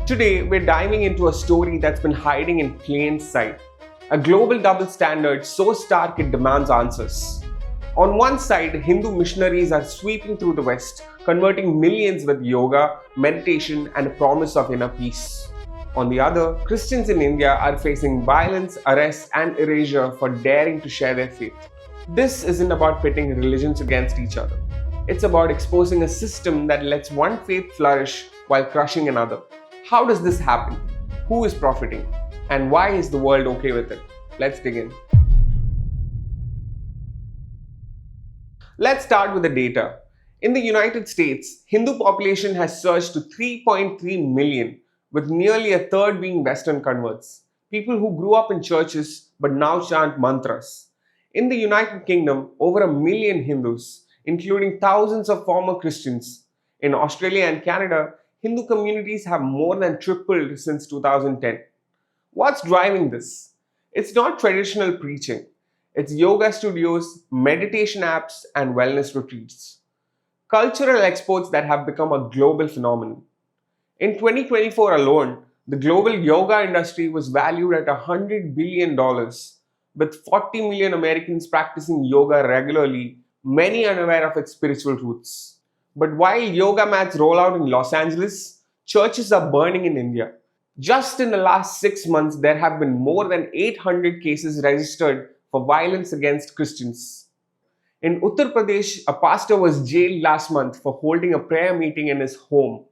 Today, we're diving into a story that's been hiding in plain sight. A global double standard so stark it demands answers. On one side, Hindu missionaries are sweeping through the West, converting millions with yoga, meditation, and a promise of inner peace. On the other, Christians in India are facing violence, arrest, and erasure for daring to share their faith. This isn't about pitting religions against each other. It's about exposing a system that lets one faith flourish while crushing another. How does this happen? Who is profiting? And why is the world okay with it? Let's dig in. Let's start with the data. In the United States, Hindu population has surged to 3.3 million, with nearly a third being Western converts, people who grew up in churches but now chant mantras. In the United Kingdom, over a million Hindus, including thousands of former Christians. In Australia and Canada, Hindu communities have more than tripled since 2010. What's driving this? It's not traditional preaching. It's yoga studios, meditation apps, and wellness retreats. Cultural exports that have become a global phenomenon. In 2024 alone, the global yoga industry was valued at $100 billion, with 40 million Americans practicing yoga regularly, many unaware of its spiritual roots. But while yoga mats roll out in Los Angeles, churches are burning in India. Just in the last 6 months, there have been more than 800 cases registered for violence against Christians. In Uttar Pradesh, a pastor was jailed last month for holding a prayer meeting in his home.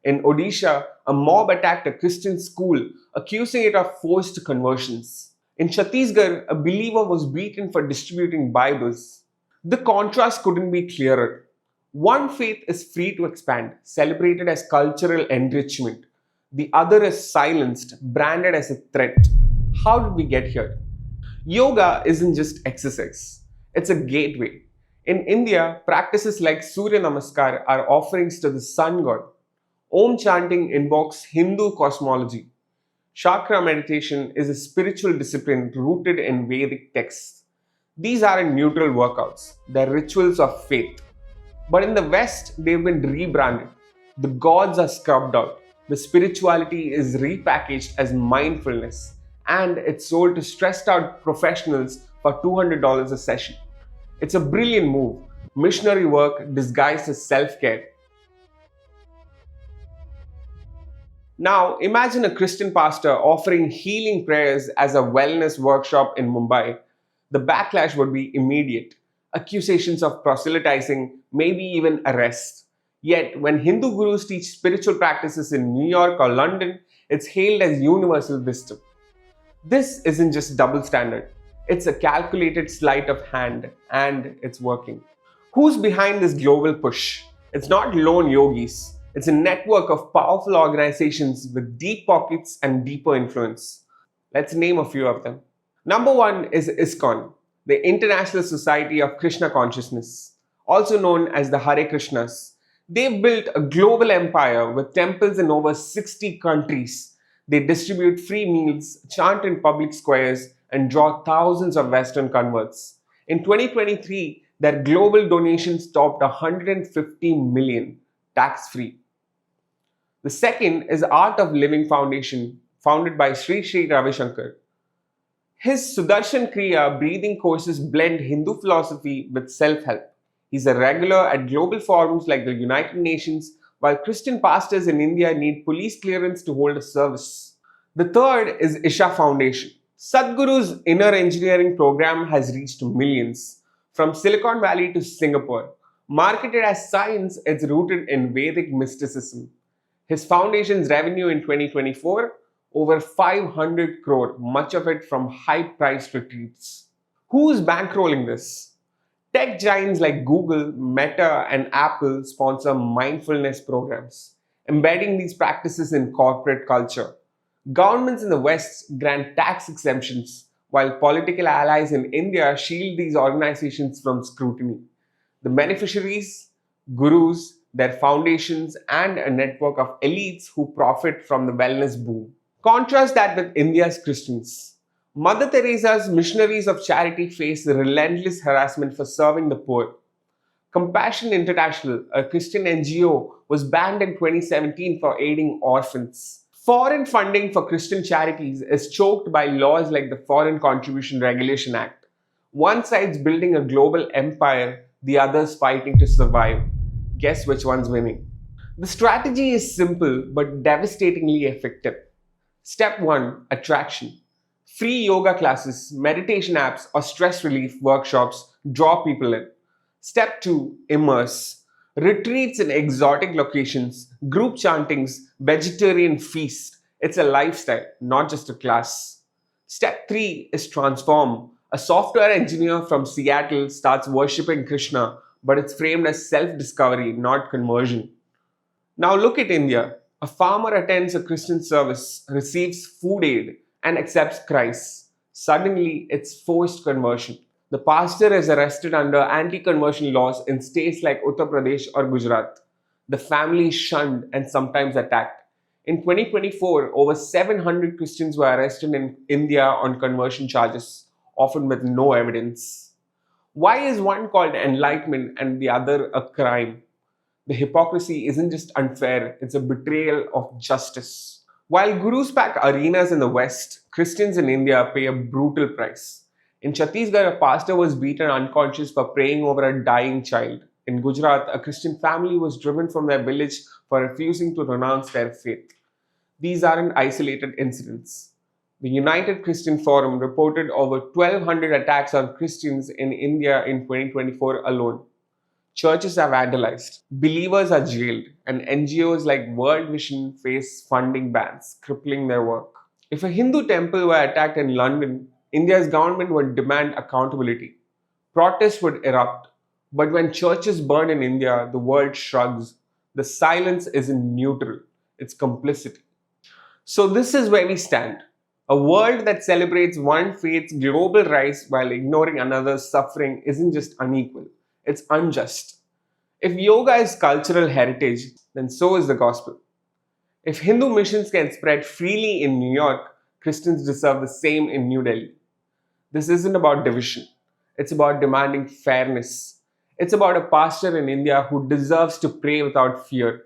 In Odisha, a mob attacked a Christian school, accusing it of forced conversions. In Chhattisgarh, a believer was beaten for distributing Bibles. The contrast couldn't be clearer. One faith is free to expand, celebrated as cultural enrichment. The other is silenced, branded as a threat. How did we get here? Yoga isn't just exercise, it's a gateway. In India, practices like Surya Namaskar are offerings to the sun god. Om chanting invokes Hindu cosmology. Chakra meditation is a spiritual discipline rooted in Vedic texts. These aren't neutral workouts, they're rituals of faith. But in the West, they've been rebranded. The gods are scrubbed out. The spirituality is repackaged as mindfulness, and it's sold to stressed out professionals for $200 a session. It's a brilliant move. Missionary work disguised as self-care. Now, imagine a Christian pastor offering healing prayers as a wellness workshop in Mumbai. The backlash would be immediate. Accusations of proselytizing, maybe even arrest. Yet, when Hindu gurus teach spiritual practices in New York or London, it's hailed as universal wisdom. This isn't just double standard. It's a calculated sleight of hand, and it's working. Who's behind this global push? It's not lone yogis. It's a network of powerful organizations with deep pockets and deeper influence. Let's name a few of them. Number one is ISKCON, the International Society of Krishna Consciousness, also known as the Hare Krishnas. They've built a global empire with temples in over 60 countries. They distribute free meals, chant in public squares, and draw thousands of Western converts. In 2023, their global donations topped 150 million, tax-free. The second is Art of Living Foundation, founded by Sri Sri Ravi Shankar. His Sudarshan Kriya breathing courses blend Hindu philosophy with self-help. He's a regular at global forums like the United Nations, while Christian pastors in India need police clearance to hold a service. The third is Isha Foundation. Sadhguru's inner engineering program has reached millions. From Silicon Valley to Singapore. Marketed as science, it's rooted in Vedic mysticism. His foundation's revenue in 2024, over 500 crore, much of it from high-priced retreats. Who's bankrolling this? Tech giants like Google, Meta, and Apple sponsor mindfulness programs, embedding these practices in corporate culture. Governments in the West grant tax exemptions, while political allies in India shield these organizations from scrutiny. The beneficiaries, gurus, their foundations, and a network of elites who profit from the wellness boom. Contrast that with India's Christians. Mother Teresa's missionaries of charity face relentless harassment for serving the poor. Compassion International, a Christian NGO, was banned in 2017 for aiding orphans. Foreign funding for Christian charities is choked by laws like the Foreign Contribution Regulation Act. One side's building a global empire, the other's fighting to survive. Guess which one's winning? The strategy is simple but devastatingly effective. Step 1: Attraction. Free yoga classes, meditation apps, or stress relief workshops draw people in. Step 2: Immerse. Retreats in exotic locations, group chantings, vegetarian feast. It's a lifestyle, not just a class. Step 3 is Transform. A software engineer from Seattle starts worshipping Krishna, but it's framed as self discovery, not conversion. Now look at India. A farmer attends a Christian service, receives food aid, and accepts Christ. Suddenly, it's forced conversion. The pastor is arrested under anti conversion laws in states like Uttar Pradesh or Gujarat. The family is shunned and sometimes attacked. In 2024, over 700 Christians were arrested in India on conversion charges, often with no evidence. Why is one called enlightenment and the other a crime? The hypocrisy isn't just unfair, it's a betrayal of justice. While gurus pack arenas in the West, Christians in India pay a brutal price. In Chhattisgarh, a pastor was beaten unconscious for praying over a dying child. In Gujarat, a Christian family was driven from their village for refusing to renounce their faith. These aren't isolated incidents. The United Christian Forum reported over 1,200 attacks on Christians in India in 2024 alone. Churches are vandalized, believers are jailed, and NGOs like World Vision face funding bans, crippling their work. If a Hindu temple were attacked in London, India's government would demand accountability. Protests would erupt. But when churches burn in India, the world shrugs. The silence isn't neutral, it's complicity. So, this is where we stand. A world that celebrates one faith's global rise while ignoring another's suffering isn't just unequal, it's unjust. If yoga is cultural heritage, then so is the gospel. If Hindu missions can spread freely in New York, Christians deserve the same in New Delhi. This isn't about division, it's about demanding fairness. It's about a pastor in India who deserves to pray without fear.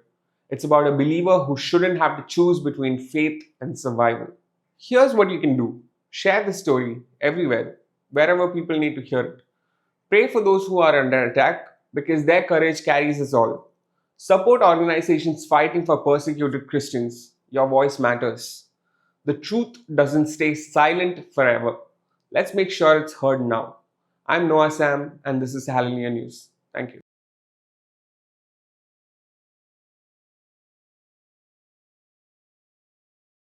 It's about a believer who shouldn't have to choose between faith and survival. Here's what you can do: share the story everywhere, wherever people need to hear it. Pray for those who are under attack because their courage carries us all. Support organizations fighting for persecuted Christians. Your voice matters. The truth doesn't stay silent forever. Let's make sure it's heard now. I'm Noah Sam, and this is Hallelujah News. Thank you.